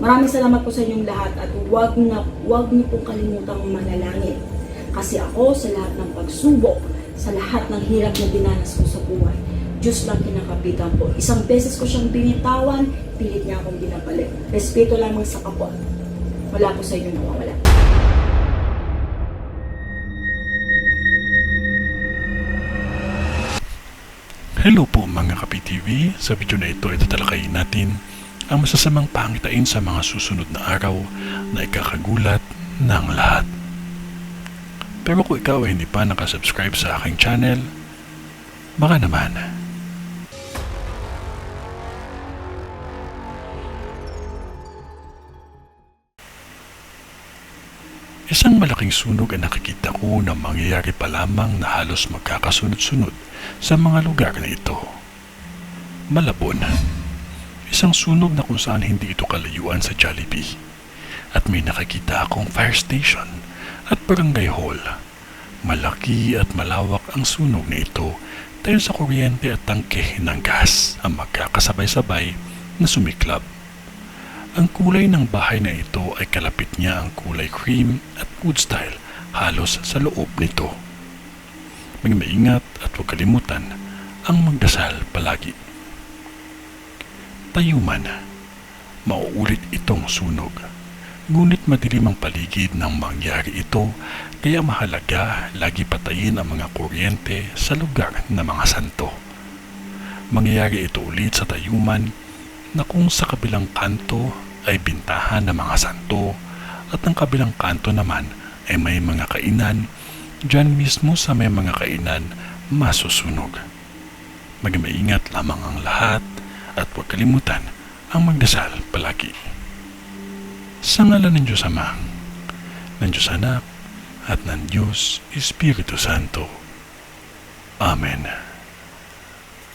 Maraming salamat po sa inyong lahat at huwag niyo pong kalimutang manalangin. Kasi ako sa lahat ng pagsubok, sa lahat ng hirap na dinanas ko sa buhay, Diyos lang kinakapitan po. Isang beses ko siyang binitawan, pilit niya akong binabalik. Respeto lamang sa kapwa. Wala po sa inyo nawawala. Hello po mga Kapi-TV. Sa video na ito, tatalakayin natin ang masasamang pangitain sa mga susunod na araw na ikakagulat ng lahat. Pero kung ikaw ay hindi pa nakasubscribe sa aking channel, baka naman. Isang malaking sunog ang nakikita ko na mangyayari pa lamang na halos magkakasunod-sunod sa mga lugar na ito. Malabon. Isang sunog na kung saan hindi ito kalayuan sa Jollibee. At may nakikita akong fire station at barangay hall. Malaki at malawak ang sunog na ito dahil sa kuryente at tangke ng gas ang magkakasabay-sabay na sumiklab. Ang kulay ng bahay na ito ay kalapit niya ang kulay cream at wood style halos sa loob nito. Maingat at huwag kalimutan ang magdasal palagi. Tayuman, mauulit itong sunog. Ngunit madilim ang paligid nang mangyari ito, kaya mahalaga lagi patayin ang mga kuryente sa lugar ng mga santo. Mangyayari ito ulit sa Tayuman na kung sa kabilang kanto ay bintahan ng mga santo at ang kabilang kanto naman ay may mga kainan, dyan mismo sa may mga kainan masusunog. Magmaingat lamang ang lahat at huwag kalimutan ang magdasal palagi. Sa ngalan ng Diyos Ama, ng Diyos Anak, at ng Diyos Espiritu Santo. Amen.